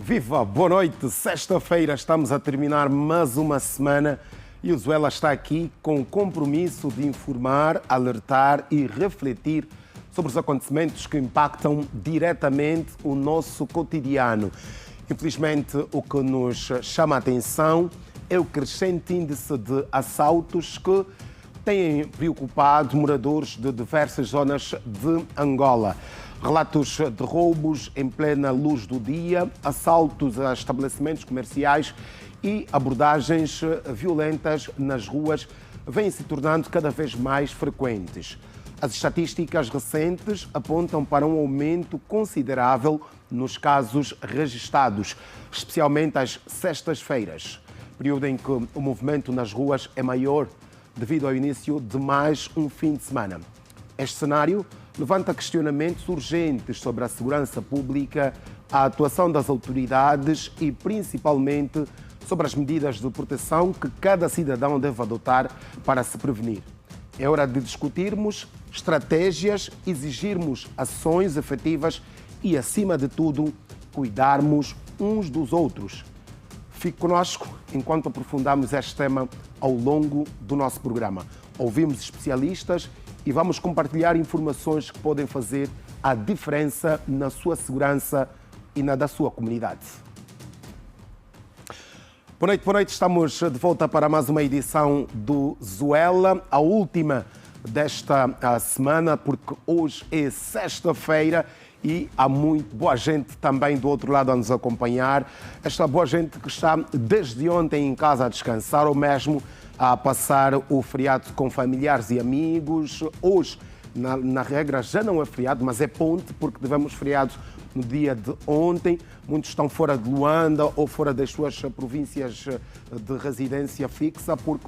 Viva, boa noite. Sexta-feira estamos a terminar mais uma semana e o Zuela está aqui com o compromisso de informar, alertar e refletir sobre os acontecimentos que impactam diretamente o nosso cotidiano. Infelizmente, o que nos chama a atenção é o crescente índice de assaltos que têm preocupado moradores de diversas zonas de Angola. Relatos de roubos em plena luz do dia, assaltos a estabelecimentos comerciais e abordagens violentas nas ruas vêm se tornando cada vez mais frequentes. As estatísticas recentes apontam para um aumento considerável nos casos registados, especialmente às sextas-feiras, período em que o movimento nas ruas é maior devido ao início de mais um fim de semana. Este cenário levanta questionamentos urgentes sobre a segurança pública, a atuação das autoridades e, principalmente, sobre as medidas de proteção que cada cidadão deve adotar para se prevenir. É hora de discutirmos estratégias, exigirmos ações efetivas e, acima de tudo, cuidarmos uns dos outros. Fique conosco enquanto aprofundamos este tema ao longo do nosso programa. Ouvimos especialistas e vamos compartilhar informações que podem fazer a diferença na sua segurança e na da sua comunidade. Boa noite, estamos de volta para mais uma edição do Zuela, a última desta semana, porque hoje é sexta-feira e há muito boa gente também do outro lado a nos acompanhar. Esta boa gente que está desde ontem em casa a descansar ou mesmo a passar o feriado com familiares e amigos. Hoje, na regra, já não é feriado, mas é ponte, porque tivemos feriado no dia de ontem. Muitos estão fora de Luanda ou fora das suas províncias de residência fixa, porque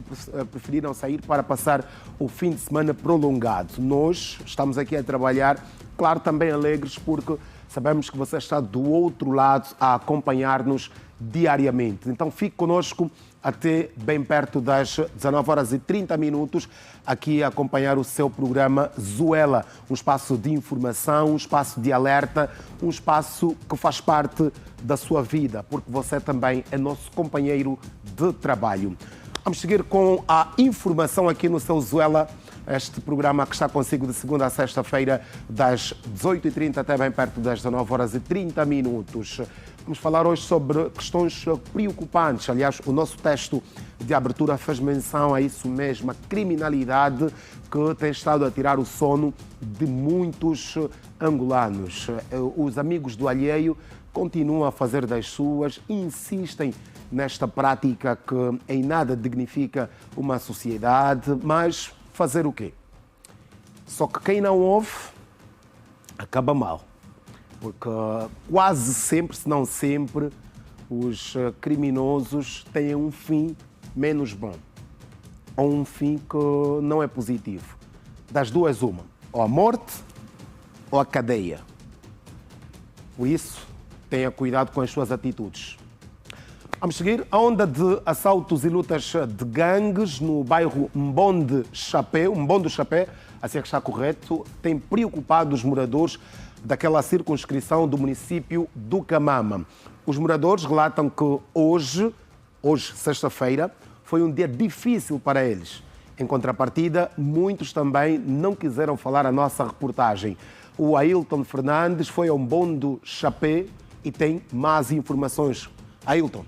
preferiram sair para passar o fim de semana prolongado. Nós estamos aqui a trabalhar, claro, também alegres, porque sabemos que você está do outro lado a acompanhar-nos diariamente. Então fique conosco até bem perto das 19h30, aqui a acompanhar o seu programa Zuela, um espaço de informação, um espaço de alerta, um espaço que faz parte da sua vida, porque você também é nosso companheiro de trabalho. Vamos seguir com a informação aqui no seu Zuela, este programa que está consigo de segunda a sexta-feira, das 18h30 até bem perto das 19h30. Vamos falar hoje sobre questões preocupantes. Aliás, o nosso texto de abertura faz menção a isso mesmo, a criminalidade que tem estado a tirar o sono de muitos angolanos. Os amigos do alheio continuam a fazer das suas, insistem nesta prática que em nada dignifica uma sociedade, mas fazer o quê? Só que quem não ouve acaba mal. Porque quase sempre, se não sempre, os criminosos têm um fim menos bom. Ou um fim que não é positivo. Das duas, uma. Ou a morte ou a cadeia. Por isso, tenha cuidado com as suas atitudes. Vamos seguir. A onda de assaltos e lutas de gangues no bairro Mbonde Chapé, assim é que está correto, tem preocupado os moradores daquela circunscrição do município do Camama. Os moradores relatam que hoje, sexta-feira, foi um dia difícil para eles. Em contrapartida, muitos também não quiseram falar a nossa reportagem. O Ailton Fernandes foi ao Mbonde Chapé e tem mais informações. Ailton.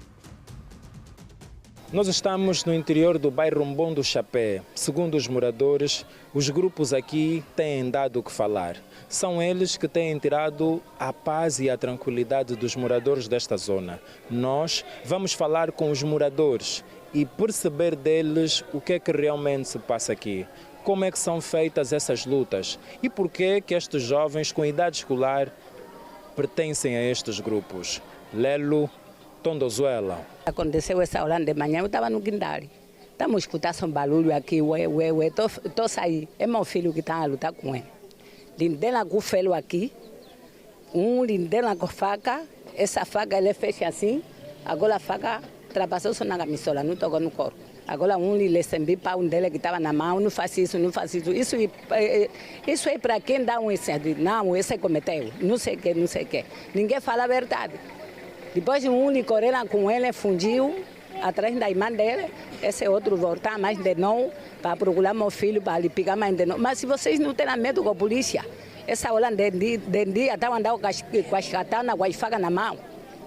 Nós estamos no interior do bairro Mbonde Chapé. Segundo os moradores, os grupos aqui têm dado o que falar. São eles que têm tirado a paz e a tranquilidade dos moradores desta zona. Nós vamos falar com os moradores e perceber deles o que é que realmente se passa aqui. Como é que são feitas essas lutas e por que estes jovens com idade escolar pertencem a estes grupos. Lelo, Tondozuela. Aconteceu essa hora de manhã, eu estava no Guindari. Estamos escutando um barulho aqui, estou saindo. É meu filho que está a lutar com ele. Lindela com o filho aqui, lindela com faca, essa faca ele fecha assim, agora a faca ultrapassou só na camisola, não tocou no corpo. Agora lhe sembi para dele que estava na mão, não faz isso, não faz isso. Isso é para quem dá um incêndio. Não, esse cometeu, não sei o que. Ninguém fala a verdade. Depois um licorela com ele fundiu atrás da irmã dele. Esse outro voltar mais de novo para procurar meu filho, para lhe pegar mais de novo. Mas se vocês não têm medo com a polícia, essa hora de dia estavam andando com as katanas, com as facas na mão.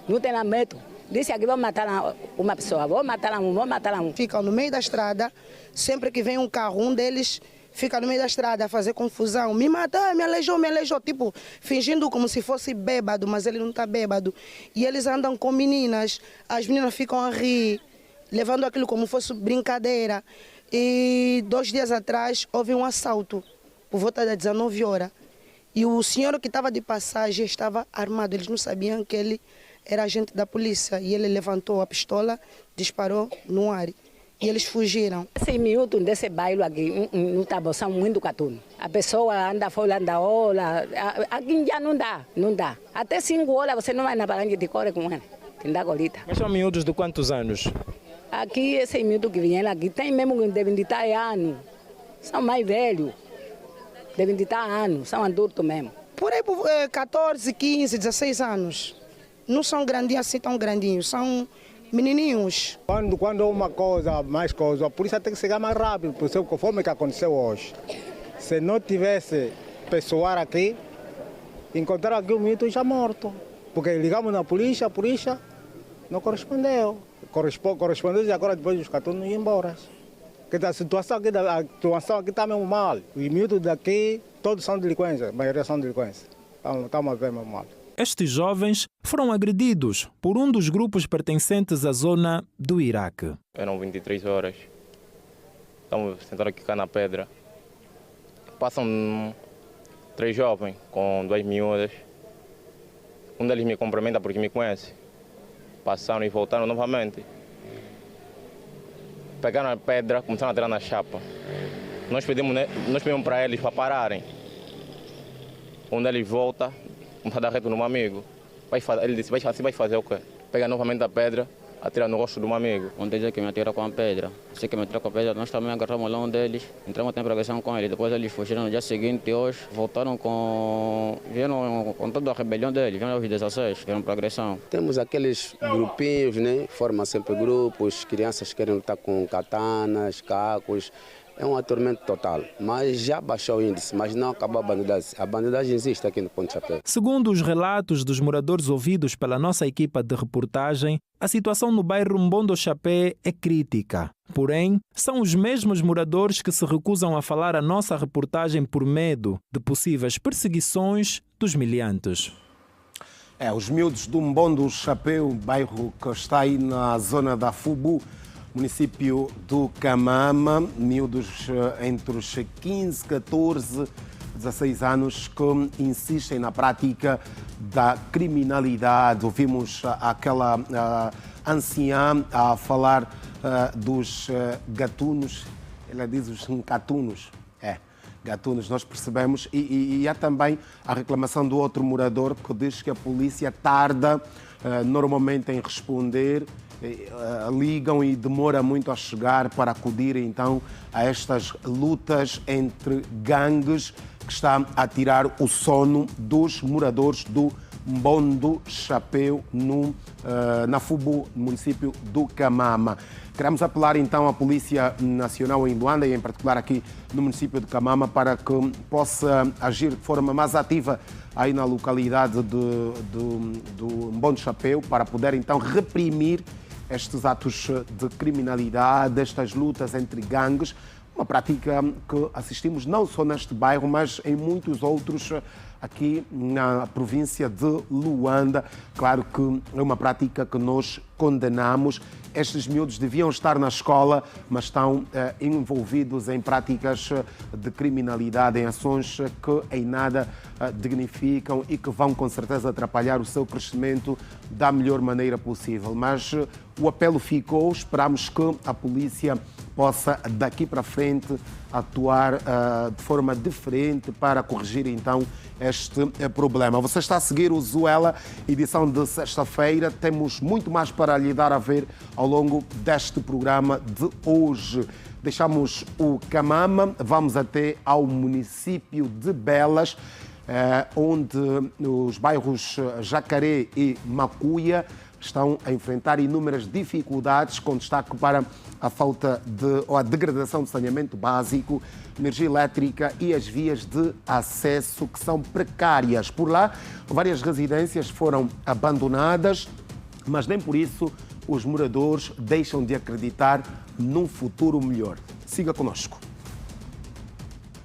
Não tem medo. Disse aqui, vou matar uma pessoa, vou matar um. Ficam no meio da estrada, sempre que vem um carro, um deles fica no meio da estrada a fazer confusão. Me matou, me aleijou, tipo, fingindo como se fosse bêbado, mas ele não está bêbado. E eles andam com meninas, as meninas ficam a rir, levando aquilo como fosse brincadeira. E 2 dias atrás houve um assalto, por volta das 19 horas. E o senhor que estava de passagem estava armado, eles não sabiam que ele era agente da polícia. E ele levantou a pistola, disparou no ar. E eles fugiram. Esse minuto desse bairro aqui, não está bom, são muito catunos. A pessoa anda fora, anda hora. Aqui já não dá. Até 5 horas você não vai na barranca de corre com ele. Tem da colita. Mas são miúdos de quantos anos? Aqui, esse minuto que vem aqui, tem mesmo que devem estar anos. São mais velhos. Devem estar anos, são adultos mesmo. Por aí, 14, 15, 16 anos. Não são grandinhos assim tão grandinhos, são menininhos. Quando uma coisa, mais coisa, a polícia tem que chegar mais rápido, por isso, conforme que aconteceu hoje. Se não tivesse pessoal aqui, encontraram aqui o mito já morto. Porque ligamos na polícia, a polícia não correspondeu. Correspondeu e agora depois os catunos iam embora. Porque a situação aqui está mesmo mal. Os miúdos daqui, todos são delinquentes, a maioria são delinquentes. Estamos a ver mesmo mal. Estes jovens foram agredidos por um dos grupos pertencentes à zona do Iraque. Eram 23 horas. Estamos sentados aqui cá na pedra. Passam 3 jovens com 2 miúdas. Um deles me cumprimenta porque me conhece. Passaram e voltaram novamente. Pegaram a pedra, começaram a tirar na chapa. Nós pedimos para eles para pararem. Um deles volta, começa a dar reto no meu amigo. Ele disse, vai fazer o quê? Pega novamente a pedra, atira no rosto do meu amigo. Um deles é que me atira com a pedra. Assim que me atira com a pedra, nós também agarramos lá um deles, entramos em progressão com ele. Depois eles fugiram no dia seguinte, hoje, voltaram vieram com toda a rebelião deles, vieram aos 16, vieram para agressão. Temos aqueles grupinhos, né? Formam sempre grupos, crianças querem lutar com katanas, cacos. É um atormento total, mas já baixou o índice, mas não acabou a bandidagem. A bandidagem existe aqui no Ponte Chapéu. Segundo os relatos dos moradores ouvidos pela nossa equipa de reportagem, a situação no bairro Mbondo Chapé é crítica. Porém, são os mesmos moradores que se recusam a falar a nossa reportagem por medo de possíveis perseguições dos miliantes. Os miúdos do Mbondo Chapéu, bairro que está aí na zona da Fubu, município do Camama, miúdos entre os 15, 14, 16 anos que insistem na prática da criminalidade. Ouvimos aquela anciã a falar dos gatunos, ela diz os gatunos. Gatunos, nós percebemos, e há também a reclamação do outro morador que diz que a polícia tarda normalmente em responder, ligam e demora muito a chegar para acudir então a estas lutas entre gangues que está a tirar o sono dos moradores do Mbondo Chapéu na Fubu, no município do Camama. Queremos apelar então à Polícia Nacional em Luanda e em particular aqui no município de Camama para que possa agir de forma mais ativa aí na localidade do Mbondo Chapéu para poder então reprimir estes atos de criminalidade, estas lutas entre gangues, uma prática que assistimos não só neste bairro, mas em muitos outros aqui na província de Luanda. Claro que é uma prática que nós condenamos. Estes miúdos deviam estar na escola, mas estão envolvidos em práticas de criminalidade, em ações que em nada dignificam e que vão com certeza atrapalhar o seu crescimento da melhor maneira possível. Mas o apelo ficou, esperamos que a polícia possa daqui para frente atuar de forma diferente para corrigir então este problema. Você está a seguir o Zuela, edição de sexta-feira. Temos muito mais para lhe dar a ver ao longo deste programa de hoje. Deixamos o Camama, vamos até ao município de Belas, onde os bairros Jacaré e Macuia estão a enfrentar inúmeras dificuldades, com destaque para a falta ou a degradação do saneamento básico, energia elétrica e as vias de acesso que são precárias. Por lá, várias residências foram abandonadas, mas nem por isso os moradores deixam de acreditar num futuro melhor. Siga conosco.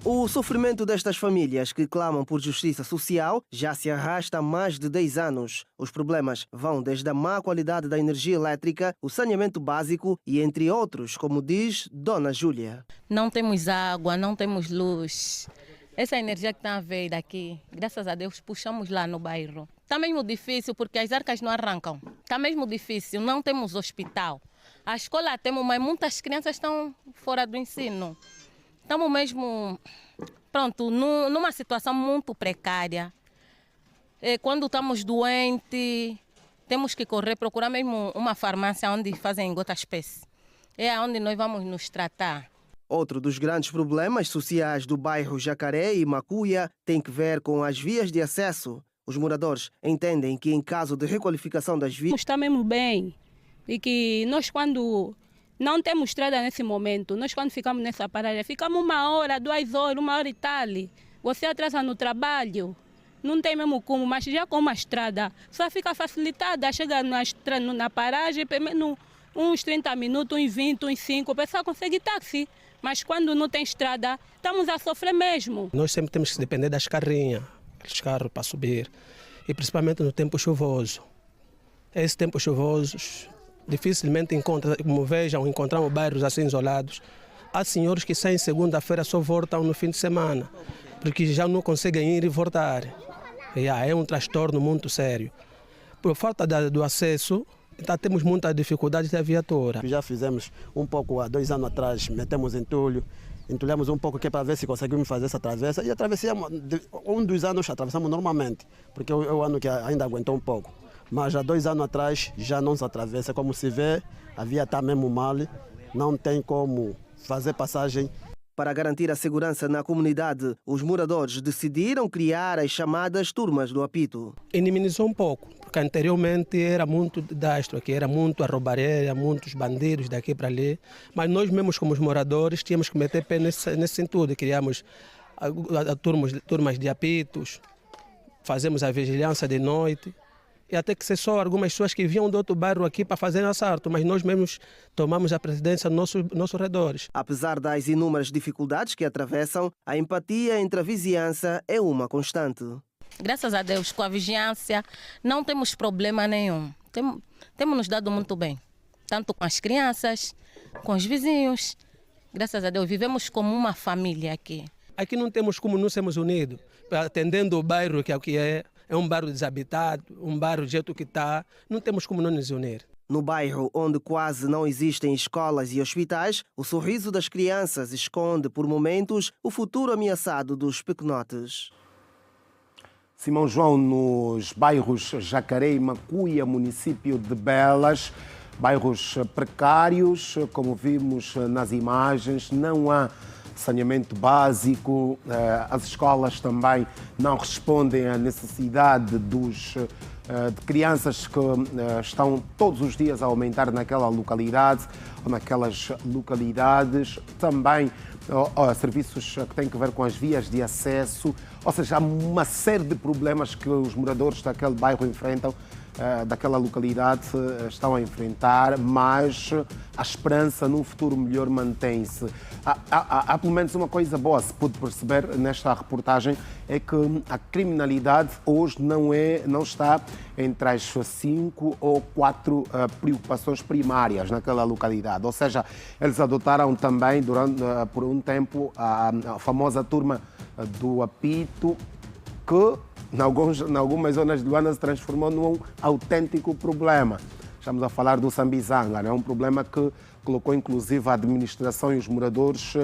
O sofrimento destas famílias que clamam por justiça social já se arrasta há mais de 10 anos. Os problemas vão desde a má qualidade da energia elétrica, o saneamento básico e entre outros, como diz Dona Júlia. Não temos água, não temos luz. Essa energia que está a ver daqui, graças a Deus, puxamos lá no bairro. Está mesmo difícil porque as arcas não arrancam. Está mesmo difícil, não temos hospital. A escola temos, mas muitas crianças estão fora do ensino. Estamos mesmo, numa situação muito precária. Quando estamos doentes, temos que correr, procurar mesmo uma farmácia onde fazem gota-espécie. É onde nós vamos nos tratar. Outro dos grandes problemas sociais do bairro Jacaré e Macuia tem que ver com as vias de acesso. Os moradores entendem que em caso de requalificação das vias... Está mesmo bem e que nós quando... Não temos estrada nesse momento. Nós, quando ficamos nessa parada, ficamos 1 hora, 2 horas, 1 hora e tal. Você atrasa no trabalho, não tem mesmo como, mas já com uma estrada, só fica facilitada. Chega na paragem, pelo menos uns 30 minutos, uns 20, uns 5, o pessoal consegue táxi. Mas quando não tem estrada, estamos a sofrer mesmo. Nós sempre temos que depender das carrinhas, dos carros para subir, e principalmente no tempo chuvoso. Esse tempo chuvoso... Dificilmente como vejam, encontramos bairros assim isolados. Há senhores que saem segunda-feira só voltam no fim de semana, porque já não conseguem ir e voltar. É um transtorno muito sério. Por falta do acesso, então temos muita dificuldade da viatura. Já fizemos um pouco há 2 anos atrás, metemos entulho, entulhamos um pouco que é para ver se conseguimos fazer essa travessa. E atravessamos, 2 anos atravessamos normalmente, porque é o ano que ainda aguentou um pouco. Mas há 2 anos atrás já não se atravessa. Como se vê, a via está mesmo mal, não tem como fazer passagem. Para garantir a segurança na comunidade, os moradores decidiram criar as chamadas turmas do apito. Minimizou um pouco, porque anteriormente era muito dastro aqui, era muito a roubalheira, muitos bandidos daqui para ali. Mas nós mesmos como os moradores tínhamos que meter pé nesse sentido. Criamos turmas de apitos, fazemos a vigilância de noite. E até que só algumas pessoas que vinham do outro bairro aqui para fazer assalto, mas nós mesmos tomamos a presidência nos nossos redores. Apesar das inúmeras dificuldades que atravessam, a empatia entre a vizinhança é uma constante. Graças a Deus, com a vigilância, não temos problema nenhum. Temos nos dado muito bem, tanto com as crianças, com os vizinhos. Graças a Deus, vivemos como uma família aqui. Aqui não temos como não sermos unidos, atendendo o bairro que aqui é um bairro desabitado, um bairro do jeito que está, não temos como não nos unir. No bairro onde quase não existem escolas e hospitais, o sorriso das crianças esconde, por momentos, o futuro ameaçado dos pequenotes. Simão João, nos bairros Jacaré e Macuia, município de Belas, bairros precários, como vimos nas imagens, não há saneamento básico, as escolas também não respondem à necessidade de crianças que estão todos os dias a aumentar naquela localidade ou naquelas localidades. Também serviços que têm a ver com as vias de acesso, ou seja, há uma série de problemas que os moradores daquele bairro enfrentam, daquela localidade estão a enfrentar, mas a esperança num futuro melhor mantém-se. Há pelo menos uma coisa boa, se pude perceber nesta reportagem, é que a criminalidade hoje não está entre as 5 ou 4 preocupações primárias naquela localidade. Ou seja, eles adotaram também por um tempo a famosa turma do apito, que em algumas zonas de Luanda se transformou num autêntico problema. Estamos a falar do Sambizanga, é um problema que colocou inclusive a administração e os moradores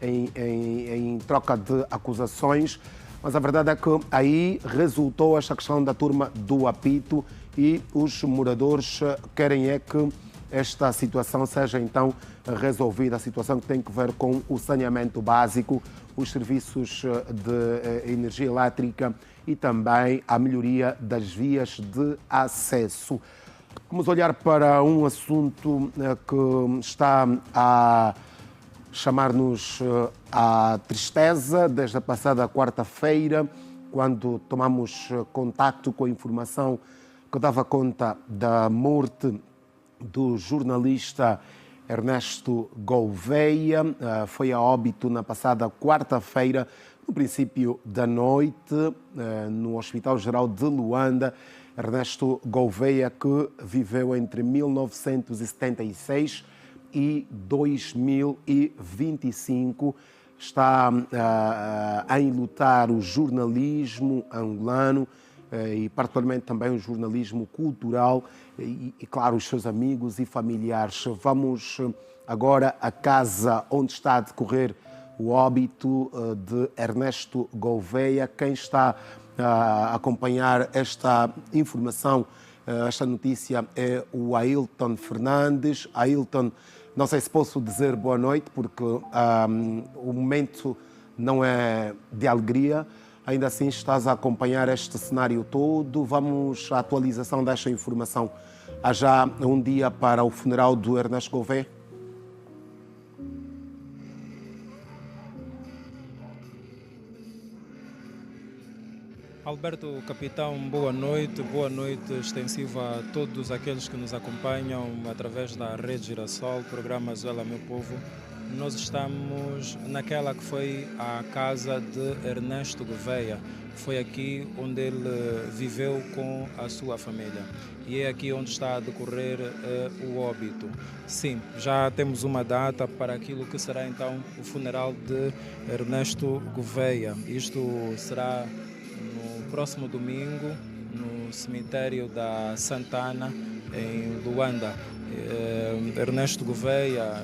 em troca de acusações, mas a verdade é que aí resultou esta questão da turma do apito e os moradores querem é que esta situação seja então resolvida, a situação que tem a ver com o saneamento básico, os serviços de energia elétrica e também a melhoria das vias de acesso. Vamos olhar para um assunto que está a chamar-nos à tristeza desde a passada quarta-feira, quando tomamos contacto com a informação que dava conta da morte do jornalista Ernesto Gouveia. Foi a óbito na passada quarta-feira, no princípio da noite, no Hospital Geral de Luanda. Ernesto Gouveia, que viveu entre 1976 e 2025, está a enlutar o jornalismo angolano e particularmente também o jornalismo cultural e, claro, os seus amigos e familiares. Vamos agora à casa onde está a decorrer o óbito de Ernesto Gouveia. Quem está a acompanhar esta informação, esta notícia, é o Ailton Fernandes. Ailton, não sei se posso dizer boa noite, porque o momento não é de alegria. Ainda assim, estás a acompanhar este cenário todo. Vamos à atualização desta informação. Há já um dia para o funeral do Ernesto Gouveia? Alberto Capitão, boa noite extensiva a todos aqueles que nos acompanham através da Rede Girassol, programa Zuela Meu Povo. Nós estamos naquela que foi a casa de Ernesto Gouveia. Foi aqui onde ele viveu com a sua família. E é aqui onde está a decorrer o óbito. Sim, já temos uma data para aquilo que será então o funeral de Ernesto Gouveia. Isto será no próximo domingo, no cemitério da Santana, em Luanda. Ernesto Gouveia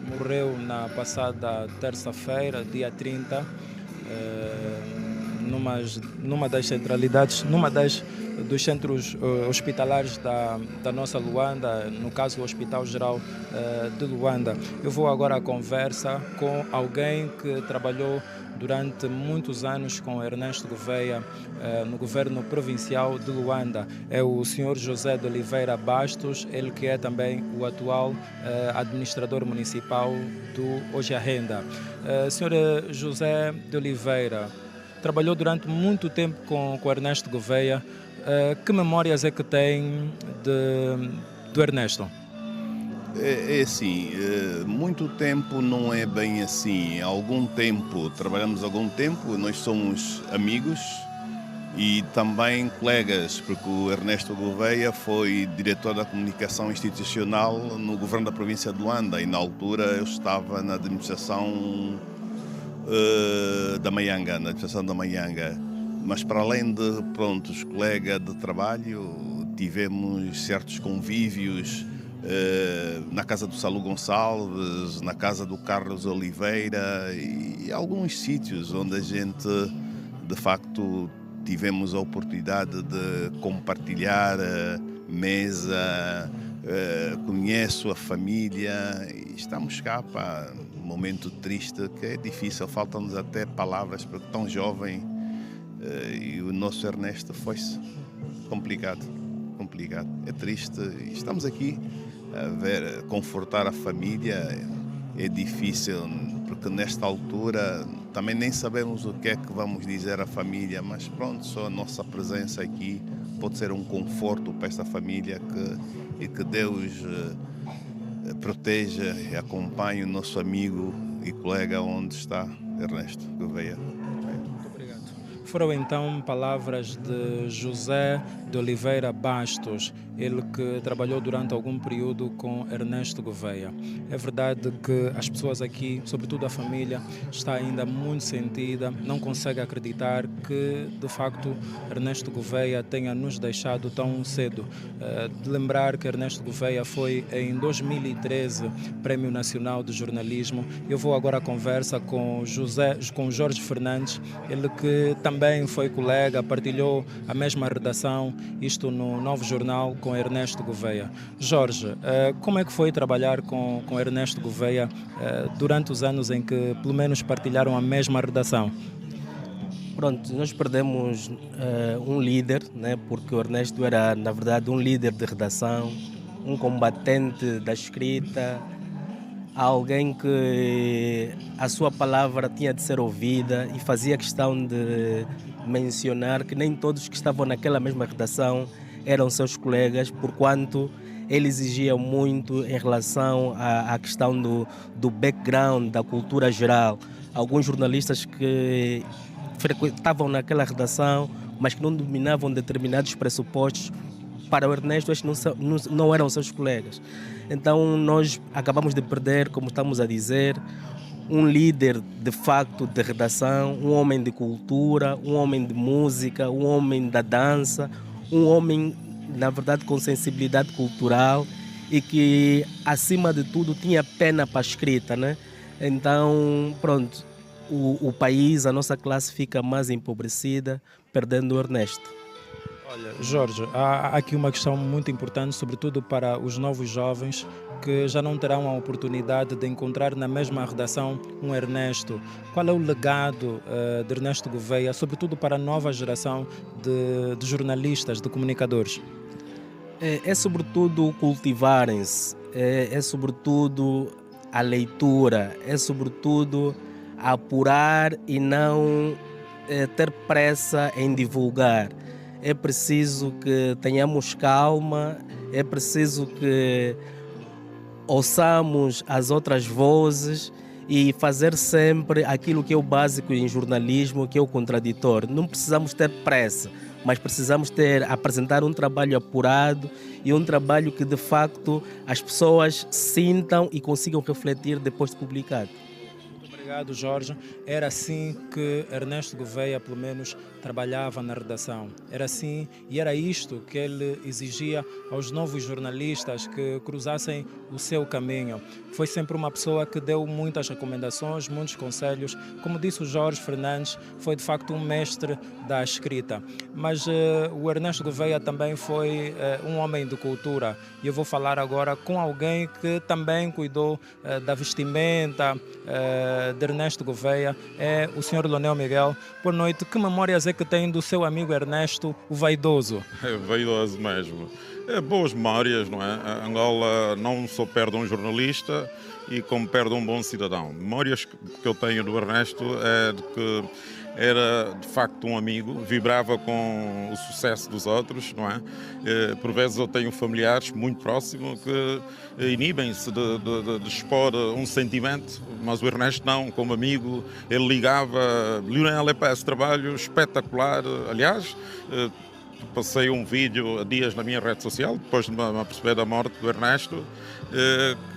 morreu na passada terça-feira, dia 30, numa das centralidades, dos centros hospitalares da nossa Luanda, no caso o Hospital Geral de Luanda. Eu vou agora à conversa com alguém que trabalhou durante muitos anos com Ernesto Gouveia no governo provincial de Luanda. É o senhor José de Oliveira Bastos, ele que é também o atual administrador municipal do Hoje a Renda. Senhor José de Oliveira, trabalhou durante muito tempo com Ernesto Gouveia. Que memórias é que tem do Ernesto? É assim, muito tempo não é bem assim. Há algum tempo, trabalhamos algum tempo, nós somos amigos e também colegas, porque o Ernesto Gouveia foi diretor da comunicação institucional no governo da província de Luanda e na altura eu estava na administração da Maianga, mas para além de, colega de trabalho, tivemos certos convívios na casa do Salu Gonçalves, na casa do Carlos Oliveira e alguns sítios onde a gente, de facto, tivemos a oportunidade de compartilhar mesa, conheço a família e estamos cá para um momento triste que é difícil, faltam-nos até palavras porque tão jovem e o nosso Ernesto foi-se complicado, é triste. Estamos aqui a ver, confortar a família é difícil porque nesta altura também nem sabemos o que é que vamos dizer à família, mas pronto, só a nossa presença aqui pode ser um conforto para esta família e que Deus proteja e acompanhe o nosso amigo e colega onde está Ernesto Gouveia. Foram então palavras de José de Oliveira Bastos, ele que trabalhou durante algum período com Ernesto Gouveia. É verdade que as pessoas aqui, sobretudo a família, está ainda muito sentida, não consegue acreditar que, de facto, Ernesto Gouveia tenha nos deixado tão cedo. De lembrar que Ernesto Gouveia foi, em 2013, Prémio Nacional de Jornalismo. Eu vou agora à conversa com Jorge Fernandes, ele que também foi colega, partilhou a mesma redação, isto no Novo Jornal, com Ernesto Gouveia. Jorge, como é que foi trabalhar com Ernesto Gouveia durante os anos em que, pelo menos, partilharam a mesma redação? Pronto, nós perdemos um líder, né, porque o Ernesto era, na verdade, um líder de redação, um combatente da escrita, alguém que a sua palavra tinha de ser ouvida e fazia questão de mencionar que nem todos que estavam naquela mesma redação eram seus colegas, porquanto ele exigia muito em relação à questão do background, da cultura geral. Alguns jornalistas que frequentavam naquela redação, mas que não dominavam determinados pressupostos, para o Ernesto estes não eram seus colegas. Então nós acabamos de perder, como estamos a dizer, um líder de facto de redação, um homem de cultura, um homem de música, um homem da dança, um homem, na verdade, com sensibilidade cultural e que, acima de tudo, tinha pena para a escrita, né? Então, pronto, o país, a nossa classe fica mais empobrecida, perdendo o Ernesto. Olha, Jorge, há aqui uma questão muito importante, sobretudo para os novos jovens que já não terão a oportunidade de encontrar na mesma redação um Ernesto. Qual é o legado de Ernesto Gouveia, sobretudo para a nova geração de jornalistas, de comunicadores? É sobretudo cultivarem-se, é sobretudo a leitura, é sobretudo apurar e não ter pressa em divulgar. É preciso que tenhamos calma, é preciso que ouçamos as outras vozes e fazer sempre aquilo que é o básico em jornalismo, que é o contraditório. Não precisamos ter pressa, mas precisamos apresentar um trabalho apurado e um trabalho que de facto as pessoas sintam e consigam refletir depois de publicado. Obrigado, Jorge. Era assim que Ernesto Gouveia, pelo menos, trabalhava na redação. Era assim e era isto que ele exigia aos novos jornalistas que cruzassem o seu caminho. Foi sempre uma pessoa que deu muitas recomendações, muitos conselhos. Como disse o Jorge Fernandes, foi de facto um mestre da escrita. Mas o Ernesto Gouveia também foi um homem de cultura. E eu vou falar agora com alguém que também cuidou da vestimenta de Ernesto Gouveia, é o Sr. Leonel Miguel. Boa noite. Que memórias é que tem do seu amigo Ernesto, o vaidoso? É vaidoso mesmo. Boas memórias, não é? A Angola não só perde um jornalista e como perde um bom cidadão. Memórias que eu tenho do Ernesto é de que era de facto um amigo, vibrava com o sucesso dos outros, não é? Por vezes eu tenho familiares muito próximos que inibem-se de expor um sentimento, mas o Ernesto não, como amigo, ele ligava, Leonel, é esse trabalho espetacular, aliás, passei um vídeo há dias na minha rede social, depois de me aperceber da morte do Ernesto,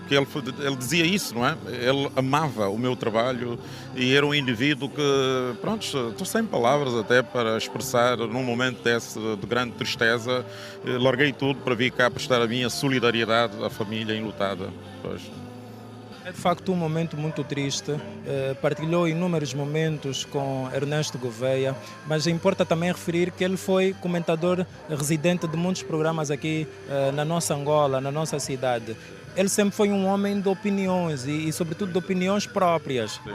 que ele dizia isso, não é? Ele amava o meu trabalho e era um indivíduo que, pronto, estou sem palavras até para expressar num momento desse de grande tristeza, larguei tudo para vir cá prestar a minha solidariedade à família enlutada. Pois. É de facto um momento muito triste, partilhou inúmeros momentos com Ernesto Gouveia, mas importa também referir que ele foi comentador residente de muitos programas aqui na nossa Angola, na nossa cidade. Ele sempre foi um homem de opiniões e sobretudo de opiniões próprias. Sim.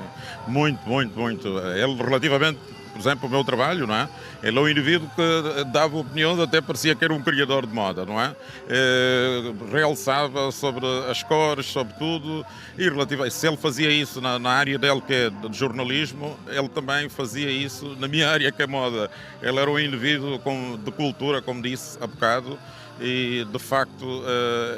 Muito. Ele relativamente, por exemplo, o meu trabalho, não é? Ele é um indivíduo que dava opiniões, até parecia que era um criador de moda, não é? Realçava sobre as cores, sobre tudo, e se ele fazia isso na área dele, que é de jornalismo, ele também fazia isso na minha área, que é moda. Ele era um indivíduo de cultura, como disse há bocado, e de facto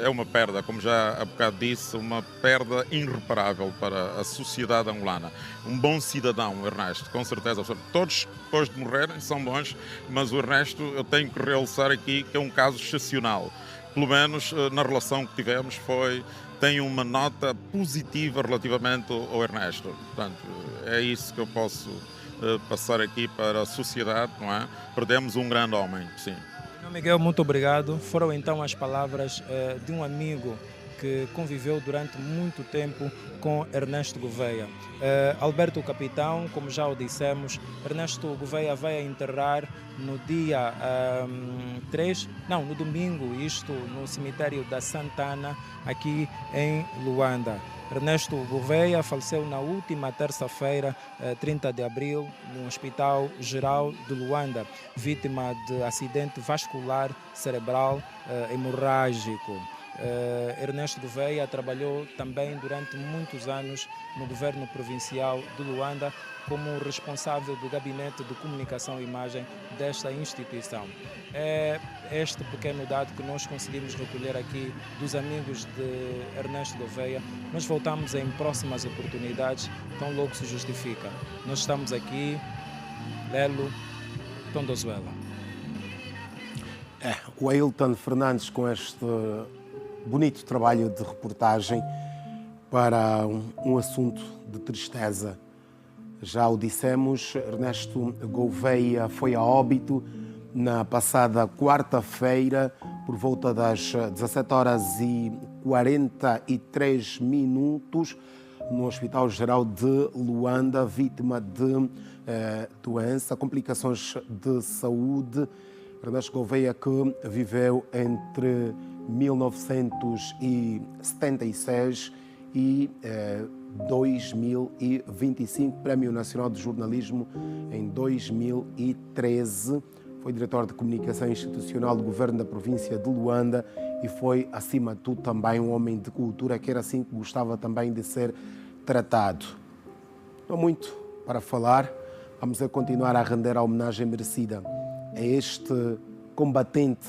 é uma perda, como já há bocado disse, uma perda irreparável para a sociedade angolana. Um bom cidadão, Ernesto, com certeza. Todos depois de morrerem são bons, mas o Ernesto eu tenho que realçar aqui que é um caso excepcional. Pelo menos na relação que tivemos tem uma nota positiva relativamente ao Ernesto. Portanto, é isso que eu posso passar aqui para a sociedade, não é? Perdemos um grande homem, sim. Miguel, muito obrigado. Foram então as palavras de um amigo que conviveu durante muito tempo com Ernesto Gouveia. Alberto Capitão, como já o dissemos, Ernesto Gouveia vai enterrar no dia no domingo, isto no cemitério da Santana, aqui em Luanda. Ernesto Gouveia faleceu na última terça-feira, 30 de abril, no Hospital Geral de Luanda, vítima de acidente vascular cerebral hemorrágico. Ernesto Gouveia trabalhou também durante muitos anos no governo provincial de Luanda como responsável do gabinete de comunicação e imagem desta instituição. É este pequeno dado que nós conseguimos recolher aqui dos amigos de Ernesto Gouveia. Nós voltamos em próximas oportunidades, tão logo se justifica. Nós estamos aqui, Lelo, Tondozuela. O Ailton Fernandes com este bonito trabalho de reportagem para um assunto de tristeza. Já o dissemos, Ernesto Gouveia foi a óbito na passada quarta-feira, por volta das 17h43, no Hospital Geral de Luanda, vítima de doença, complicações de saúde. Ernesto Gouveia, que viveu entre 1976 e 2025, Prémio Nacional de Jornalismo em 2013. Foi diretor de comunicação institucional do governo da província de Luanda e foi, acima de tudo, também um homem de cultura, que era assim que gostava também de ser tratado. Não há muito para falar, vamos a continuar a render a homenagem merecida a este combatente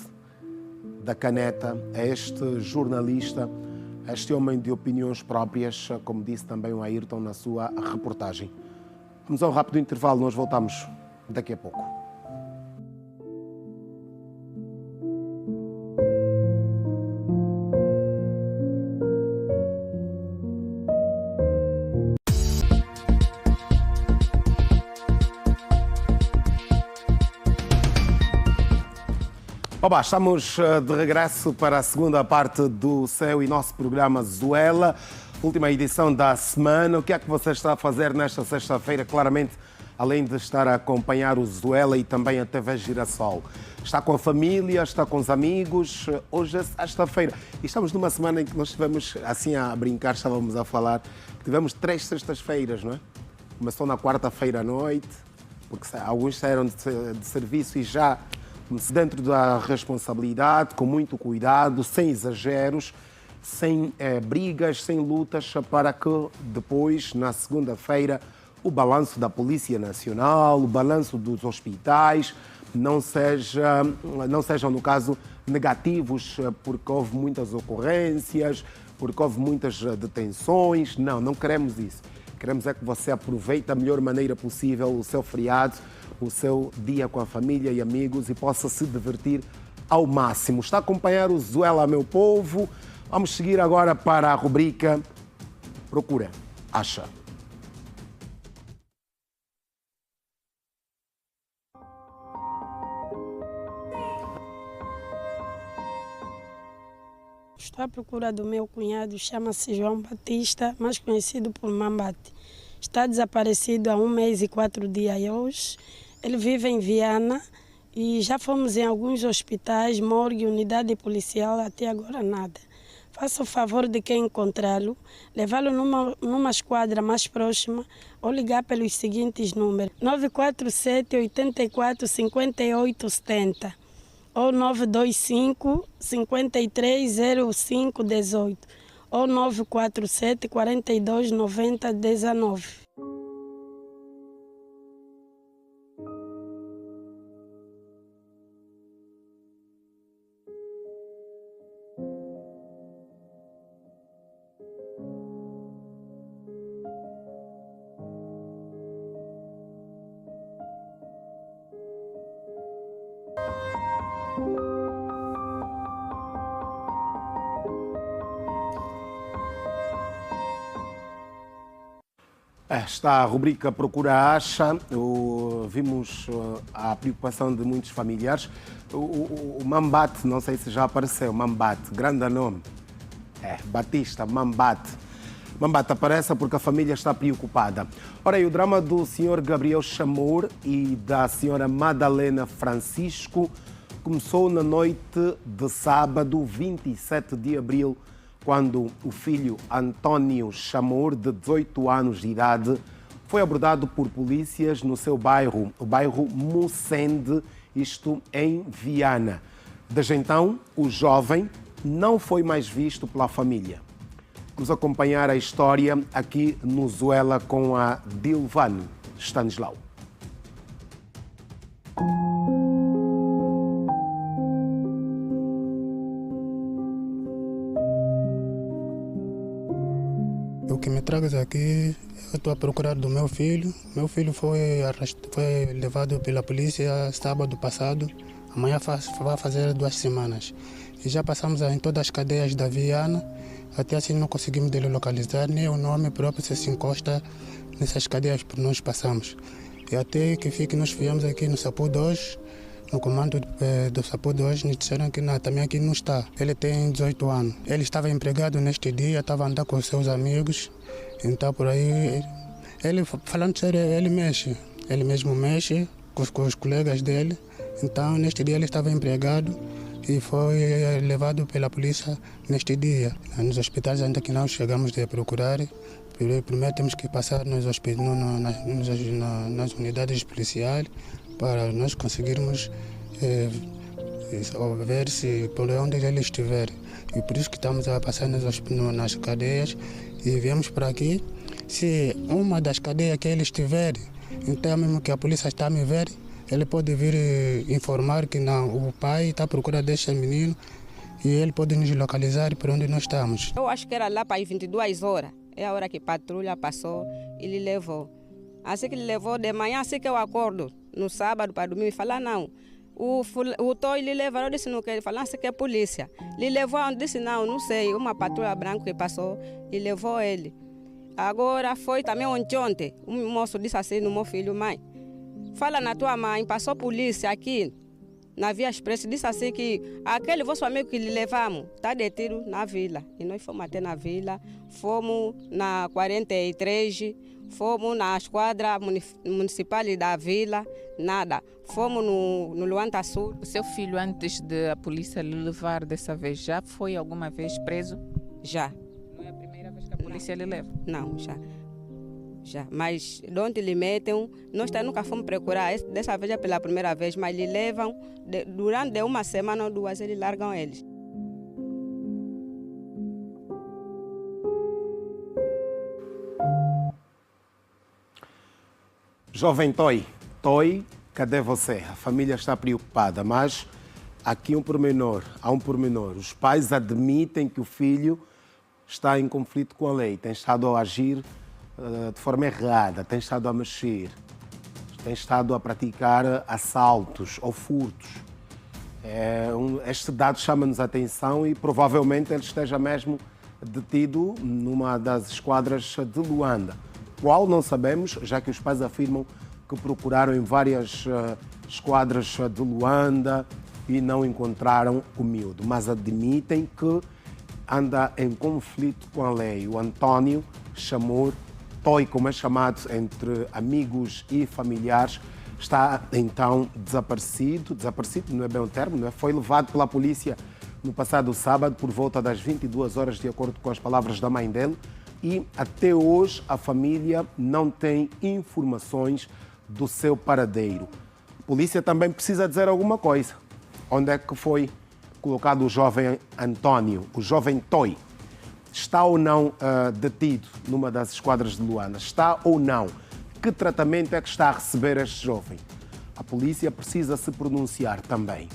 da caneta, a este jornalista, a este homem de opiniões próprias, como disse também o Ayrton na sua reportagem. Vamos a um rápido intervalo, nós voltamos daqui a pouco. Oba, estamos de regresso para a segunda parte do seu e nosso programa Zuela, última edição da semana. O que é que você está a fazer nesta sexta-feira? Claramente, além de estar a acompanhar o Zuela e também a TV Girassol. Está com a família, está com os amigos. Hoje é sexta-feira. E estamos numa semana em que nós estivemos, assim a brincar, estávamos a falar, tivemos 3 sextas-feiras, não é? Começou na quarta-feira à noite, porque alguns saíram de serviço e já dentro da responsabilidade, com muito cuidado, sem exageros, sem brigas, sem lutas, para que depois, na segunda-feira, o balanço da Polícia Nacional, o balanço dos hospitais, não sejam, no caso, negativos, porque houve muitas ocorrências, porque houve muitas detenções. Não queremos isso. Queremos é que você aproveite da melhor maneira possível o seu feriado, o seu dia com a família e amigos e possa se divertir ao máximo. Está a acompanhar o Zuela, meu povo. Vamos seguir agora para a rubrica Procura, Acha. Estou à procura do meu cunhado, chama-se João Batista, mais conhecido por Mambate. Está desaparecido há 1 mês e 4 dias hoje. Ele vive em Viana e já fomos em alguns hospitais, morgue, unidade policial, até agora nada. Faça o favor de quem encontrá-lo, levá-lo numa esquadra mais próxima ou ligar pelos seguintes números: 947 84 58 70 ou 925 53 05 18 ou 947 42 90 19. Está a rubrica Procura Acha. Vimos a preocupação de muitos familiares. O Mambate, não sei se já apareceu, Mambate, grande nome. Batista, Mambate. Mambate aparece porque a família está preocupada. Ora, e o drama do senhor Gabriel Chamor e da senhora Madalena Francisco começou na noite de sábado, 27 de abril, quando o filho António Chamor, de 18 anos de idade, foi abordado por polícias no seu bairro, o bairro Mucende, isto em Viana. Desde então, o jovem não foi mais visto pela família. Vamos acompanhar a história aqui no Zuela com a Dilvan Stanislau. O que me traz aqui, eu estou a procurar do meu filho. Meu filho foi levado pela polícia sábado passado. Amanhã vai fazer 2 semanas. E já passamos em todas as cadeias da Viana. Até assim não conseguimos dele localizar, nem o nome próprio se encosta nessas cadeias que nós passamos. E até que nós viemos aqui no Sapu 2, no comando do Sapu 2, nos disseram que também aqui não está. Ele tem 18 anos. Ele estava empregado neste dia, estava a andar com seus amigos. Então por aí, ele falando sério, ele mesmo mexe com os colegas dele. Então neste dia ele estava empregado e foi levado pela polícia neste dia. Nos hospitais ainda que nós chegamos a procurar, primeiro temos que passar nas unidades policiais para nós conseguirmos ver se por onde ele estiver. E por isso que estamos a passar nas cadeias e viemos para aqui. Se uma das cadeias que ele estiver, então mesmo que a polícia está a me ver, ele pode vir informar que não, o pai está à procura deste menino e ele pode nos localizar para onde nós estamos. Eu acho que era lá para as 22 horas. É a hora que a patrulha passou e ele levou. Assim que ele levou, de manhã, assim que eu acordo, no sábado para dormir, falar não. O Toy ele levou, eu disse não quer, falar assim que é polícia. Ele levou, eu disse não sei, uma patrulha branca que passou e levou ele. Agora foi também ontem, um moço disse assim no meu filho, mãe, fala na tua mãe, passou polícia aqui na Via Expressa, disse assim que aquele vosso amigo que lhe levamos está detido na vila. E nós fomos até na vila, fomos na 43, fomos na esquadra municipal da vila, nada. Fomos no Luanda Sul. O seu filho, antes de a polícia lhe levar dessa vez, já foi alguma vez preso? Já. Não é a primeira vez que a polícia lhe leva? Não, já. Mas de onde lhe metem, nós nunca fomos procurar, dessa vez é pela primeira vez, mas lhe levam, durante uma semana ou 2, eles largam eles. Jovem Toy, cadê você? A família está preocupada, mas aqui há um pormenor. Os pais admitem que o filho está em conflito com a lei, tem estado a agir de forma errada, tem estado a mexer, tem estado a praticar assaltos ou furtos. Este dado chama-nos a atenção e provavelmente ele esteja mesmo detido numa das esquadras de Luanda. Qual não sabemos, já que os pais afirmam que procuraram em várias esquadras de Luanda e não encontraram o miúdo, mas admitem que anda em conflito com a lei. O António Chamor Toy, como é chamado entre amigos e familiares, está então desaparecido não é bem o termo, não é? Foi levado pela polícia no passado sábado por volta das 22 horas, de acordo com as palavras da mãe dele, e até hoje a família não tem informações do seu paradeiro. A polícia também precisa dizer alguma coisa. Onde é que foi colocado o jovem António, o jovem Toy? Está ou não detido numa das esquadras de Luanda? Está ou não? Que tratamento é que está a receber este jovem? A polícia precisa se pronunciar também.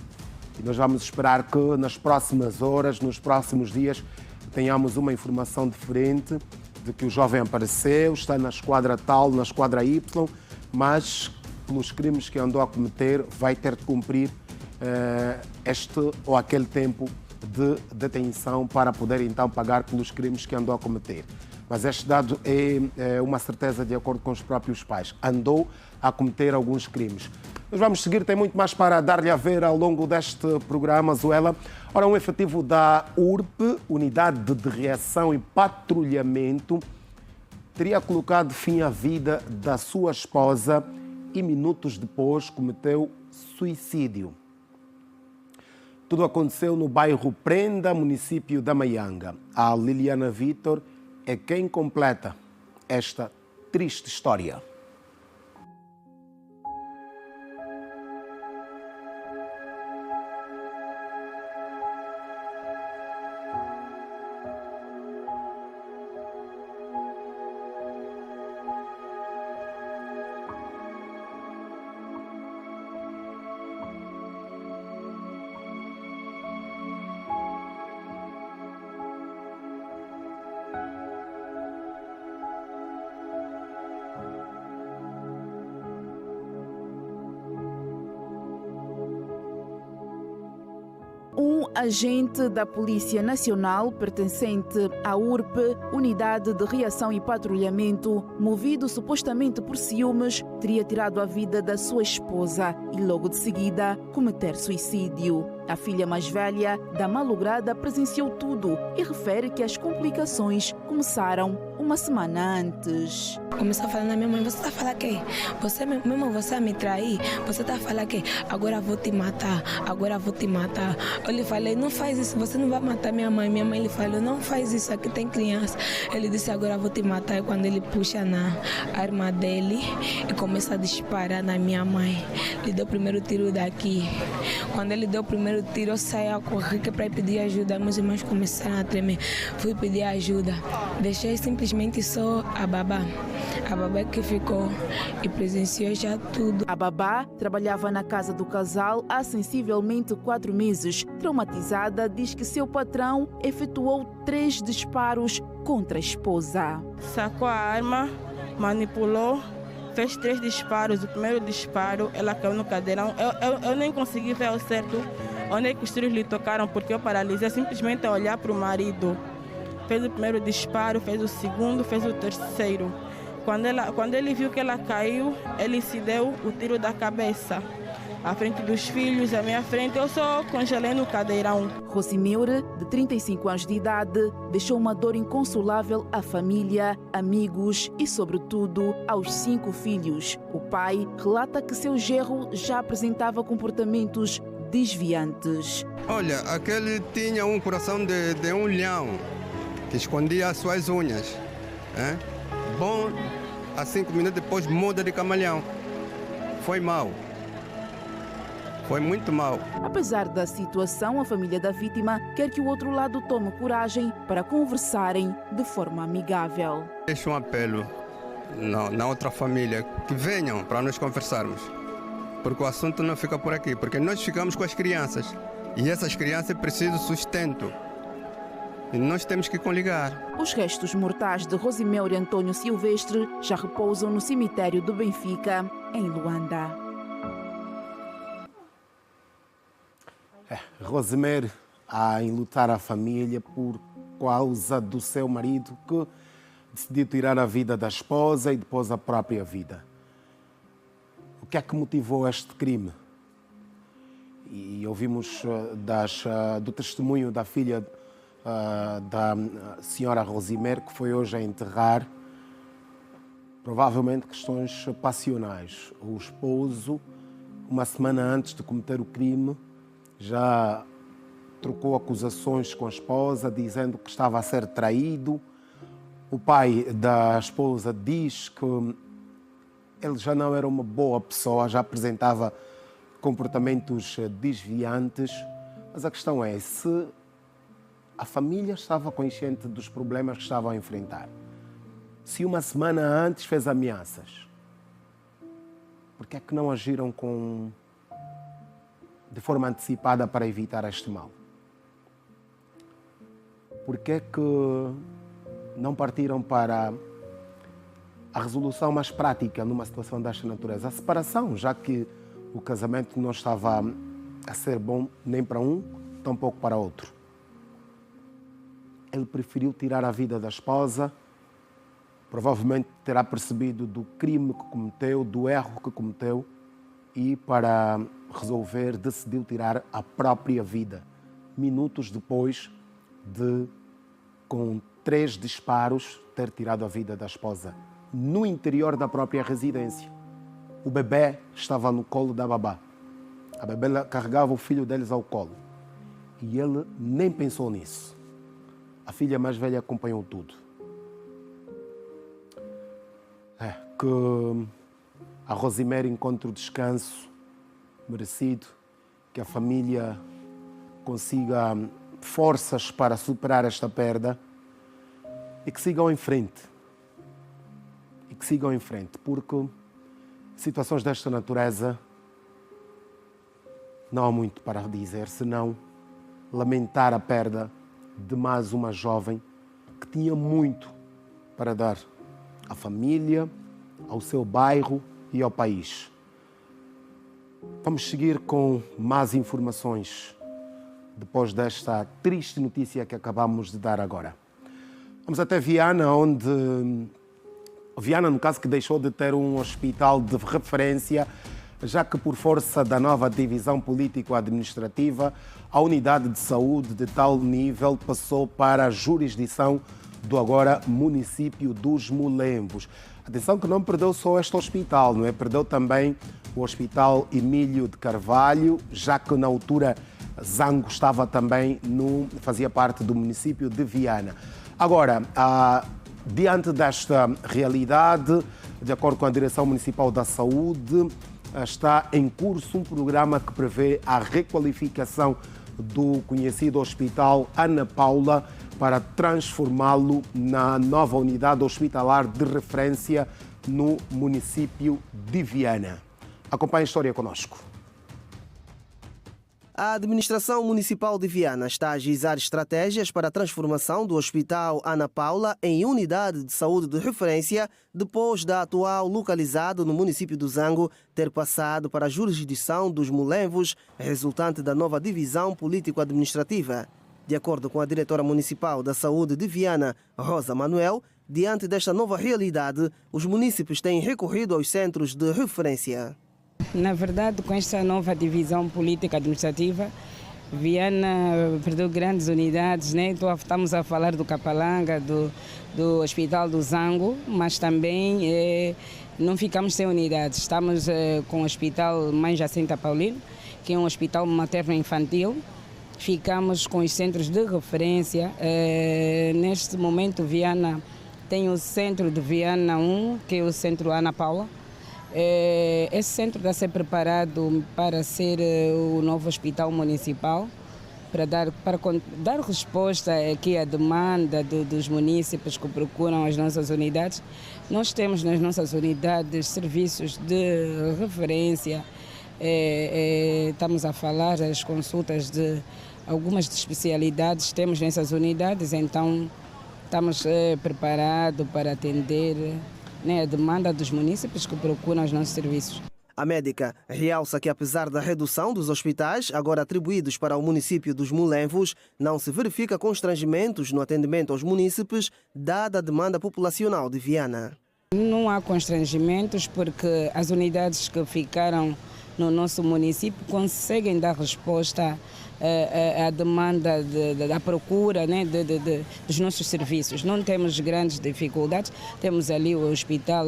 E nós vamos esperar que nas próximas horas, nos próximos dias, tenhamos uma informação diferente de que o jovem apareceu, está na esquadra tal, na esquadra Y, mas pelos crimes que andou a cometer vai ter de cumprir este ou aquele tempo de detenção para poder então pagar pelos crimes que andou a cometer. Mas este dado é uma certeza de acordo com os próprios pais. Andou a cometer alguns crimes. Nós vamos seguir, tem muito mais para dar-lhe a ver ao longo deste programa, Zuela. Ora, um efetivo da URP, Unidade de Reação e Patrulhamento, teria colocado fim à vida da sua esposa e minutos depois cometeu suicídio. Tudo aconteceu no bairro Prenda, município da Maianga. A Liliana Vitor é quem completa esta triste história. Um agente da Polícia Nacional pertencente à URP, Unidade de Reação e Patrulhamento, movido supostamente por ciúmes, teria tirado a vida da sua esposa e logo de seguida cometer suicídio. A filha mais velha da malograda presenciou tudo e refere que as complicações começaram uma semana antes. Começou a falar na minha mãe, você está a falar que você mesmo você me trair, você está a falar que agora vou te matar, agora vou te matar. Eu lhe falei, não faz isso, você não vai matar minha mãe. Minha mãe lhe falou, não faz isso, aqui tem criança. Ele disse, agora vou te matar. E quando ele puxa na arma dele e começa a disparar na minha mãe, ele deu o primeiro tiro daqui. Quando ele deu o primeiro tiro, eu saí a correr para pedir ajuda. Meus irmãos começaram a tremer. Fui pedir ajuda. Deixei simplesmente só a babá. A babá que ficou e presenciou já tudo. A babá trabalhava na casa do casal há sensivelmente 4 meses. Traumatizada, diz que seu patrão efetuou 3 disparos contra a esposa. Sacou a arma, manipulou, fez 3 disparos. O primeiro disparo, ela caiu no cadeirão. Eu nem consegui ver ao certo onde é que os tiros lhe tocaram, porque eu paralisei simplesmente a olhar para o marido. Fez o primeiro disparo, fez o segundo, fez o terceiro. Quando ele viu que ela caiu, ele se deu o tiro da cabeça. À frente dos filhos, à minha frente, eu só congelei no cadeirão. Rosimeure, de 35 anos de idade, deixou uma dor inconsolável à família, amigos e, sobretudo, aos 5 filhos. O pai relata que seu genro já apresentava comportamentos desviantes. Olha, aquele tinha um coração de um leão, que escondia as suas unhas. Bom, a 5 minutos depois muda de camaleão. Foi mau. Foi muito mau. Apesar da situação, a família da vítima quer que o outro lado tome coragem para conversarem de forma amigável. Deixo um apelo na outra família que venham para nós conversarmos. Porque o assunto não fica por aqui, porque nós ficamos com as crianças. E essas crianças precisam de sustento. E nós temos que coligar. Os restos mortais de Rosimeure Antônio Silvestre já repousam no cemitério do Benfica, em Luanda. Rosimeure a enlutar a família por causa do seu marido que decidiu tirar a vida da esposa e depois a própria vida. O que é que motivou este crime? E ouvimos do testemunho da filha da senhora Rosimeure, que foi hoje a enterrar, provavelmente questões passionais. O esposo, uma semana antes de cometer o crime, já trocou acusações com a esposa, dizendo que estava a ser traído. O pai da esposa diz que ele já não era uma boa pessoa, já apresentava comportamentos desviantes. Mas a questão é se a família estava consciente dos problemas que estavam a enfrentar. Se uma semana antes fez ameaças, por que é que não agiram de forma antecipada para evitar este mal? Por que é que não partiram para a resolução mais prática numa situação desta natureza? A separação, já que o casamento não estava a ser bom nem para um, tampouco para outro. Ele preferiu tirar a vida da esposa, provavelmente terá percebido do crime que cometeu, do erro que cometeu, e para resolver decidiu tirar a própria vida, minutos depois de, com 3 disparos, ter tirado a vida da esposa, no interior da própria residência. O bebê estava no colo da babá. A bebê carregava o filho deles ao colo. E ele nem pensou nisso. A filha mais velha acompanhou tudo. Que a Rosimere encontre o descanso merecido, que a família consiga forças para superar esta perda e que sigam em frente. Porque situações desta natureza não há muito para dizer, senão lamentar a perda de mais uma jovem que tinha muito para dar à família, ao seu bairro e ao país. Vamos seguir com mais informações depois desta triste notícia que acabamos de dar agora. Vamos até Viana, onde Viana, no caso, que deixou de ter um hospital de referência, já que por força da nova divisão político-administrativa, a unidade de saúde de tal nível passou para a jurisdição do agora município dos Mulembos. Atenção que não perdeu só este hospital, não é? Perdeu também o Hospital Emílio de Carvalho, já que na altura Zango estava também fazia parte do município de Viana. Agora, diante desta realidade, de acordo com a Direção Municipal da Saúde, está em curso um programa que prevê a requalificação do conhecido Hospital Ana Paula para transformá-lo na nova unidade hospitalar de referência no município de Viana. Acompanhe a história conosco. A Administração Municipal de Viana está a agisar estratégias para a transformação do Hospital Ana Paula em unidade de saúde de referência depois da atual localizado no município do Zango ter passado para a jurisdição dos Mulembos, resultante da nova divisão político-administrativa. De acordo com a diretora municipal da Saúde de Viana, Rosa Manuel, diante desta nova realidade, os munícipes têm recorrido aos centros de referência. Na verdade, com esta nova divisão política administrativa, Viana perdeu grandes unidades, né? Então, estamos a falar do Capalanga, do Hospital do Zango, mas também não ficamos sem unidades. Estamos com o Hospital Mãe Jacinta Paulino, que é um hospital materno-infantil. Ficamos com os centros de referência. Neste momento, Viana tem o centro de Viana 1, que é o centro Ana Paula. Esse centro está a ser preparado para ser o novo hospital municipal, para dar resposta aqui à demanda dos munícipes que procuram as nossas unidades. Nós temos nas nossas unidades serviços de referência, estamos a falar as consultas de algumas especialidades, temos nessas unidades, então estamos preparados para atender a demanda dos munícipes que procuram os nossos serviços. A médica realça que, apesar da redução dos hospitais, agora atribuídos para o município dos Mulembos, não se verifica constrangimentos no atendimento aos munícipes, dada a demanda populacional de Viana. Não há constrangimentos porque as unidades que ficaram no nosso município conseguem dar resposta à demanda da procura, né, dos nossos serviços. Não temos grandes dificuldades. Temos ali o Hospital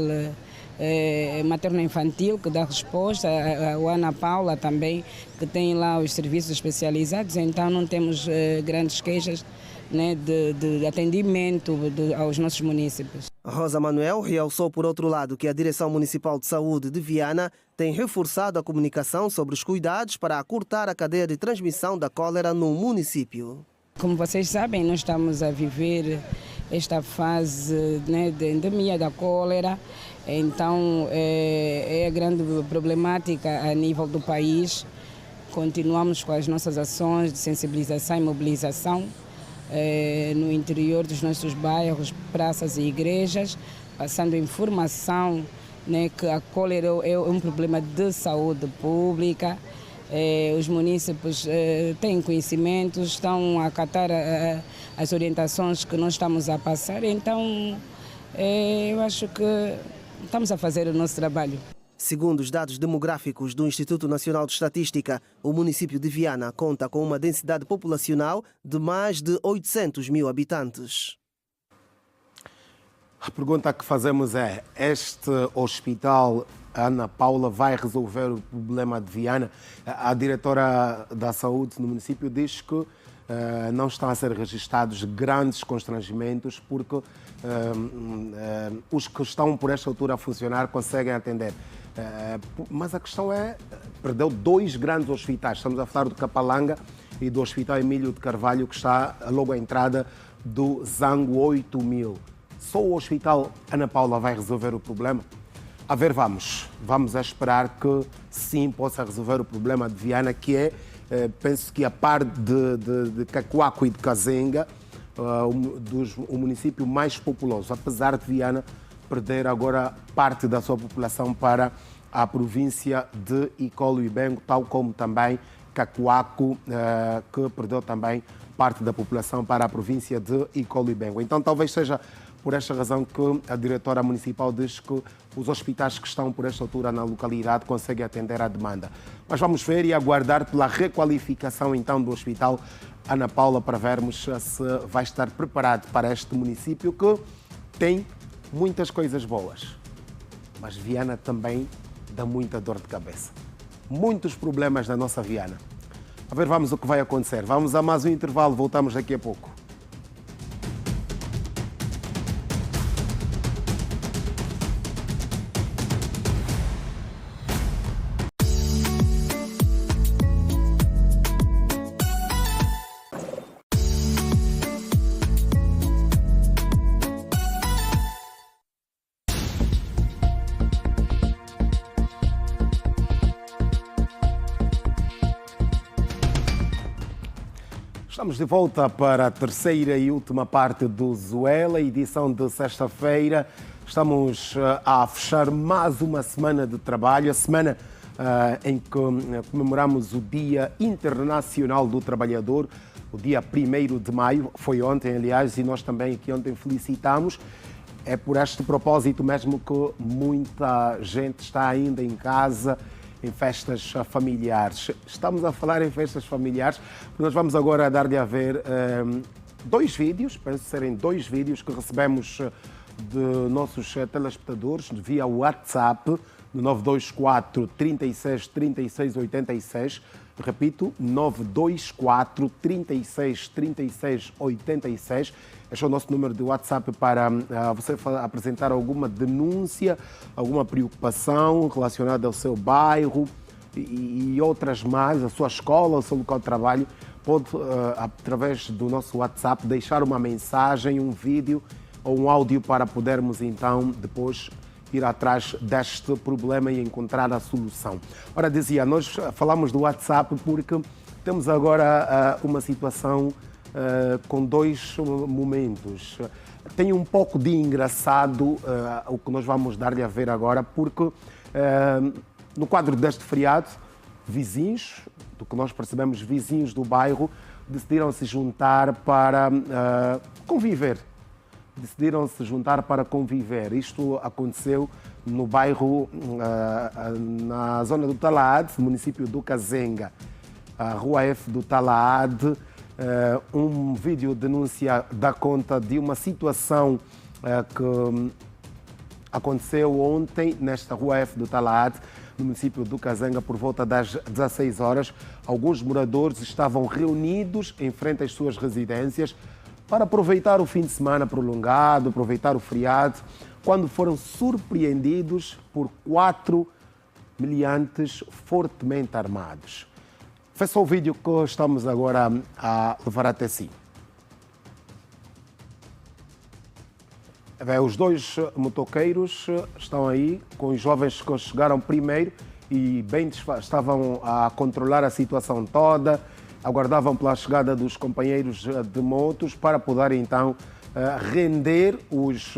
Materno-Infantil que dá resposta, a Ana Paula também, que tem lá os serviços especializados, então não temos grandes queixas, né, de atendimento aos nossos munícipes. Rosa Manuel realçou, por outro lado, que a Direção Municipal de Saúde de Viana tem reforçado a comunicação sobre os cuidados para acurtar a cadeia de transmissão da cólera no município. Como vocês sabem, nós estamos a viver esta fase, né, de endemia da cólera, então é a grande problemática a nível do país. Continuamos com as nossas ações de sensibilização e mobilização no interior dos nossos bairros, praças e igrejas, passando informação, né, que a cólera é um problema de saúde pública. Os munícipes têm conhecimentos, estão a acatar as orientações que nós estamos a passar, então eu acho que estamos a fazer o nosso trabalho. Segundo os dados demográficos do Instituto Nacional de Estatística, o município de Viana conta com uma densidade populacional de mais de 800 mil habitantes. A pergunta que fazemos é: este hospital Ana Paula vai resolver o problema de Viana? A diretora da saúde no município diz que não estão a ser registrados grandes constrangimentos porque os que estão por esta altura a funcionar conseguem atender. Mas a questão é, perdeu 2 grandes hospitais. Estamos a falar do Capalanga e do Hospital Emílio de Carvalho, que está logo à entrada do Zango 8000. Só o Hospital Ana Paula vai resolver o problema? A ver, vamos a esperar que sim possa resolver o problema de Viana, que é, penso que a par de Cacoaco e de Kazenga, o município mais populoso, apesar de Viana perder agora parte da sua população para a província de Icolo e Bengo, tal como também Cacoaco, que perdeu também parte da população para a província de Icolo e Bengo. Então talvez seja por esta razão que a diretora municipal diz que os hospitais que estão por esta altura na localidade conseguem atender à demanda. Mas vamos ver e aguardar pela requalificação então do Hospital Ana Paula para vermos se vai estar preparado para este município que tem muitas coisas boas. Mas Viana também dá muita dor de cabeça. Muitos problemas na nossa Viana. A ver, vamos o que vai acontecer. Vamos a mais um intervalo, voltamos daqui a pouco. Estamos de volta para a terceira e última parte do Zuela, edição de sexta-feira. Estamos a fechar mais uma semana de trabalho, a semana em que comemoramos o Dia Internacional do Trabalhador, o dia 1º de maio, foi ontem, aliás, e nós também aqui ontem felicitamos. É por este propósito mesmo que muita gente está ainda em casa, em festas familiares. Estamos a falar em festas familiares, porque nós vamos agora dar-lhe a ver 2 vídeos, penso serem 2 vídeos que recebemos de nossos telespectadores via WhatsApp, no 924 36 36 86. Repito, 924 36 36 86. Este é o nosso número de WhatsApp para você apresentar alguma denúncia, alguma preocupação relacionada ao seu bairro e outras mais, a sua escola, o seu local de trabalho. Pode, através do nosso WhatsApp, deixar uma mensagem, um vídeo ou um áudio para podermos então depois ir atrás deste problema e encontrar a solução. Ora, dizia, nós falamos do WhatsApp porque temos agora uma situação com 2 momentos. Tem um pouco de engraçado o que nós vamos dar-lhe a ver agora, porque no quadro deste feriado, vizinhos, do que nós percebemos, vizinhos do bairro, decidiram se juntar para conviver. Isto aconteceu no bairro, na zona do Talaad, município do Kazenga, a Rua F do Talaad. Um vídeo denúncia dá conta de uma situação que aconteceu ontem nesta Rua F do Talaad, no município do Kazenga, por volta das 16 horas. Alguns moradores estavam reunidos em frente às suas residências para aproveitar o fim de semana prolongado, aproveitar o feriado, quando foram surpreendidos por 4 meliantes fortemente armados. Foi só o vídeo que estamos agora a levar até si. Os 2 motoqueiros estão aí, com os jovens que chegaram primeiro e bem estavam a controlar a situação toda, aguardavam pela chegada dos companheiros de motos para poder então render os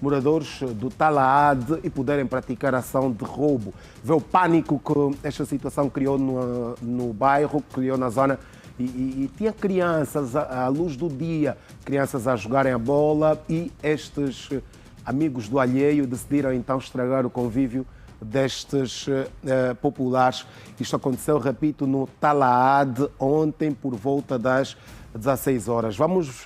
moradores do Talaad e poderem praticar ação de roubo. Vê o pânico que esta situação criou no bairro, criou na zona, e tinha crianças à luz do dia, crianças a jogarem a bola, e estes amigos do alheio decidiram então estragar o convívio destes populares. Isto aconteceu, repito, no Talaad ontem por volta das 16 horas.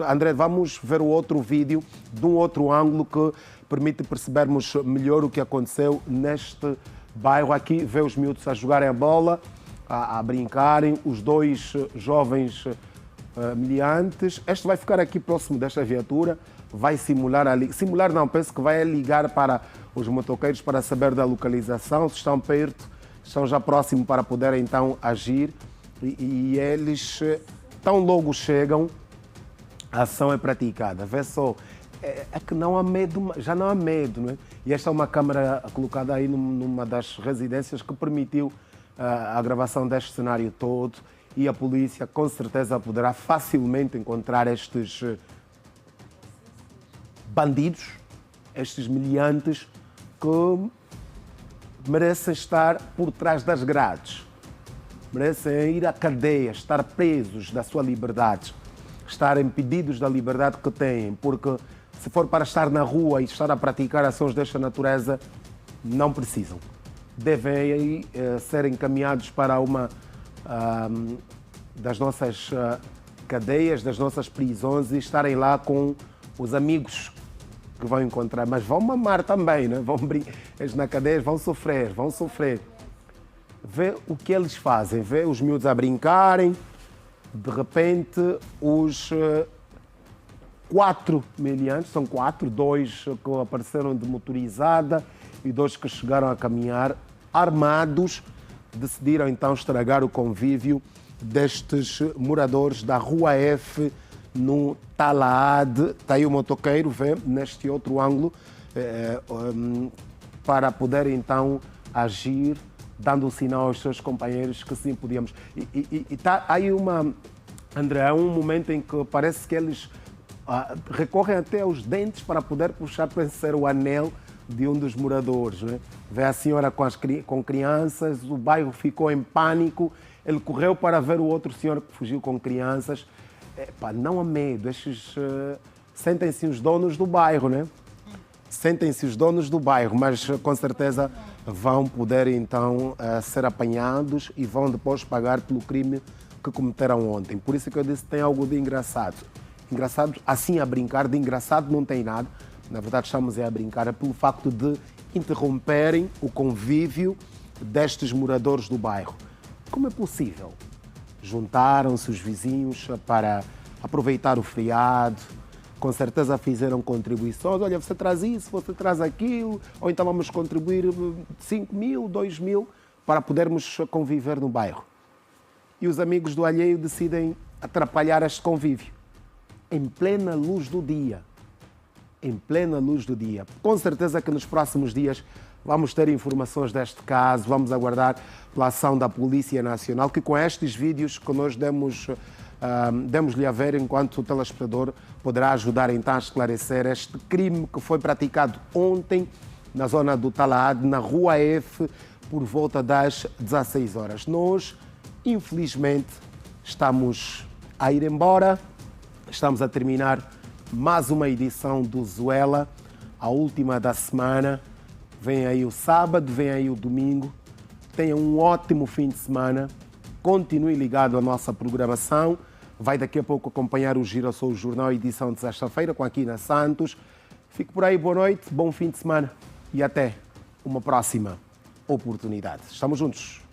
André, vamos ver o outro vídeo de um outro ângulo que permite percebermos melhor o que aconteceu neste bairro. Aqui vê os miúdos a jogarem a bola, a brincarem, os dois jovens meliantes. Este vai ficar aqui próximo desta viatura, vai simular ali. Simular não, penso que vai ligar para os motoqueiros para saber da localização, se estão perto, estão já próximo para poderem então agir. E eles, tão logo chegam, a ação é praticada. Vê só, é que não há medo, já não há medo, não é? E esta é uma câmara colocada aí numa das residências que permitiu a gravação deste cenário todo, e a polícia com certeza poderá facilmente encontrar estes bandidos, estes meliantes que merecem estar por trás das grades, merecem ir à cadeia, estar presos da sua liberdade, estar impedidos da liberdade que têm, porque se for para estar na rua e estar a praticar ações desta natureza, não precisam. Devem ser encaminhados para uma das nossas cadeias, das nossas prisões, e estarem lá com os amigos que vão encontrar. Mas vão mamar também, né? Eles na cadeia vão sofrer. Vê o que eles fazem, vê os miúdos a brincarem, de repente os 4 meliantes, são 4, 2 que apareceram de motorizada e 2 que chegaram a caminhar armados, decidiram então estragar o convívio destes moradores da Rua F no Talaad. Está aí o motoqueiro, vê, neste outro ângulo, para poder então agir, dando um sinal aos seus companheiros que sim podíamos. E está aí André, um momento em que parece que eles recorrem até aos dentes para poder puxar para ser o anel de um dos moradores, né? Vê a senhora com crianças, o bairro ficou em pânico, ele correu para ver o outro senhor que fugiu com crianças. Não há medo, estes sentem-se os donos do bairro, né? Sentem-se os donos do bairro, mas com certeza vão poder então ser apanhados e vão depois pagar pelo crime que cometeram ontem. Por isso que eu disse que tem algo de engraçado. Engraçado, assim a brincar, de engraçado não tem nada. Na verdade, estamos a brincar pelo facto de interromperem o convívio destes moradores do bairro. Como é possível? Juntaram-se os vizinhos para aproveitar o feriado, com certeza fizeram contribuições. Olha, você traz isso, você traz aquilo, ou então vamos contribuir 5 mil, 2 mil, para podermos conviver no bairro. E os amigos do alheio decidem atrapalhar este convívio, em plena luz do dia. Em plena luz do dia. Com certeza que nos próximos dias vamos ter informações deste caso, vamos aguardar pela ação da Polícia Nacional, que com estes vídeos que nós demos-lhe a ver enquanto o telespectador poderá ajudar então a esclarecer este crime que foi praticado ontem na zona do Talaad, na Rua F, por volta das 16 horas. Nós, infelizmente, estamos a ir embora, estamos a terminar mais uma edição do Zuela, a última da semana. Vem aí o sábado, vem aí o domingo. Tenha um ótimo fim de semana. Continue ligado à nossa programação. Vai daqui a pouco acompanhar o Girassol Jornal, edição de sexta-feira, com aqui na Santos. Fique por aí, boa noite, bom fim de semana e até uma próxima oportunidade. Estamos juntos.